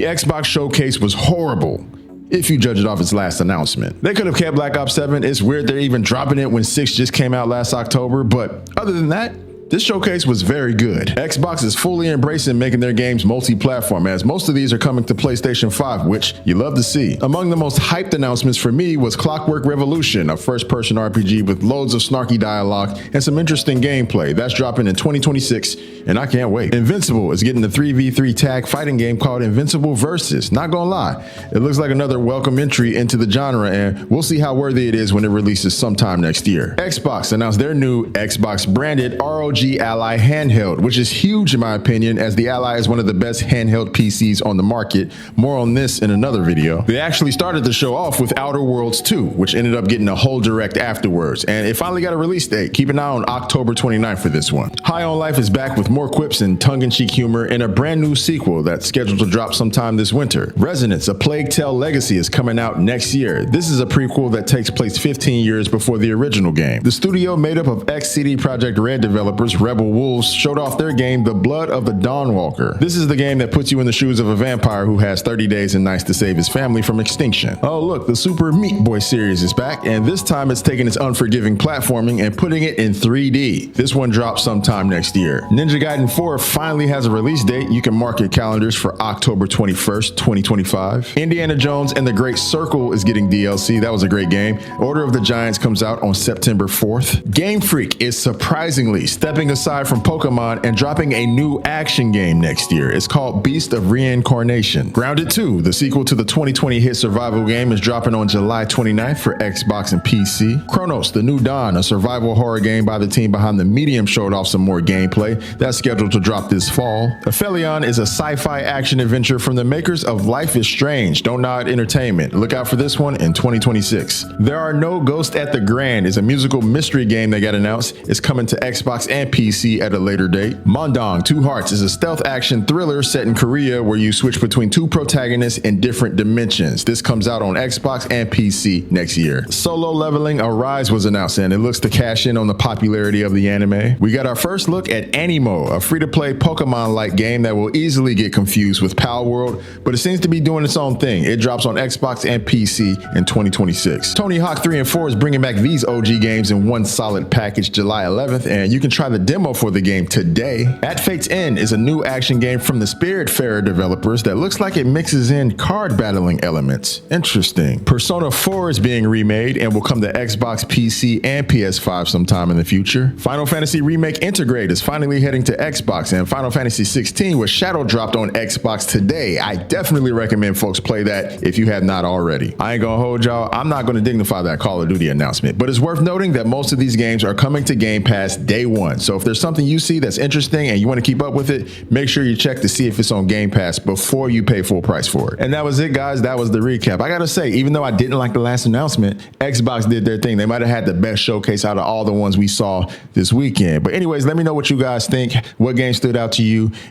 The Xbox showcase was horrible, if you judge it off its last announcement. They could have kept Black Ops 7. It's weird they're even dropping it when 6 just came out last October, but other than that, this showcase was very good. Xbox is fully embracing making their games multi-platform, as most of these are coming to PlayStation 5, which you love to see. Among the most hyped announcements for me was Clockwork Revolution, a first-person RPG with loads of snarky dialogue and some interesting gameplay. That's dropping in 2026, and I can't wait. Invincible is getting a 3v3 tag fighting game called Invincible Versus. Not gonna lie, it looks like another welcome entry into the genre, and we'll see how worthy it is when it releases sometime next year. Xbox announced their new Xbox-branded ROG Ally handheld, which is huge in my opinion, as the Ally is one of the best handheld PCs on the market. More on this in another video. They actually started the show off with Outer Worlds 2, which ended up getting a whole direct afterwards, and it finally got a release date. Keep an eye on October 29th for this one. High on Life is back with more quips and tongue-in-cheek humor in a brand new sequel that's scheduled to drop sometime this winter. Resonance, A Plague Tale Legacy is coming out next year. This is a prequel that takes place 15 years before the original game. The studio, made up of ex-CD Projekt Red developers Rebel Wolves, showed off their game The Blood of the Dawnwalker. This is the game that puts you in the shoes of a vampire who has 30 days and nights to save his family from extinction. Oh look, the Super Meat Boy series is back, and this time it's taking its unforgiving platforming and putting it in 3D. This one drops sometime next year. Ninja Gaiden 4 finally has a release date. You can mark your calendars for October 21st, 2025. Indiana Jones and the Great Circle is getting DLC. That was a great game. Order of the Giants comes out on September 4th. Game Freak is surprisingly stepping aside from Pokemon and dropping a new action game next year. It's called Beast of Reincarnation. Grounded 2, the sequel to the 2020 hit survival game, is dropping on July 29th for Xbox and PC. Chronos, The New Dawn, a survival horror game by the team behind The Medium, showed off some more gameplay. That's scheduled to drop this fall. Aphelion is a sci-fi action adventure from the makers of Life is Strange. Don't Nod Entertainment. Look out for this one in 2026. There Are No Ghosts at the Grand is a musical mystery game that got announced. It's coming to Xbox and PC at a later date. Mondong Two Hearts is a stealth action thriller set in Korea where you switch between two protagonists in different dimensions. This comes out on Xbox and PC next year. Solo Leveling Arise was announced, and it looks to cash in on the popularity of the anime. We got our first look at Animo, a free-to-play Pokemon-like game that will easily get confused with Pal World, but it seems to be doing its own thing. It drops on Xbox and PC in 2026. Tony Hawk 3 and 4 is bringing back these OG games in one solid package July 11th, and you can try the demo for the game today. At Fate's End is a new action game from the Spiritfarer developers that looks like it mixes in card battling elements. Interesting. Persona 4 is being remade and will come to Xbox, PC, and PS5 sometime in the future. Final Fantasy Remake Integrate is finally heading to Xbox, and Final Fantasy 16 was shadow dropped on Xbox today. I definitely recommend folks play that if you have not already. I ain't gonna hold y'all. I'm not gonna dignify that Call of Duty announcement, but it's worth noting that most of these games are coming to Game Pass day one. So if there's something you see that's interesting and you want to keep up with it, make sure you check to see if it's on Game Pass before you pay full price for it. And that was it, guys. That was the recap. I gotta say, even though I didn't like the last announcement, Xbox did their thing. They might have had the best showcase out of all the ones we saw this weekend. But anyways, let me know what you guys think. What game stood out to you?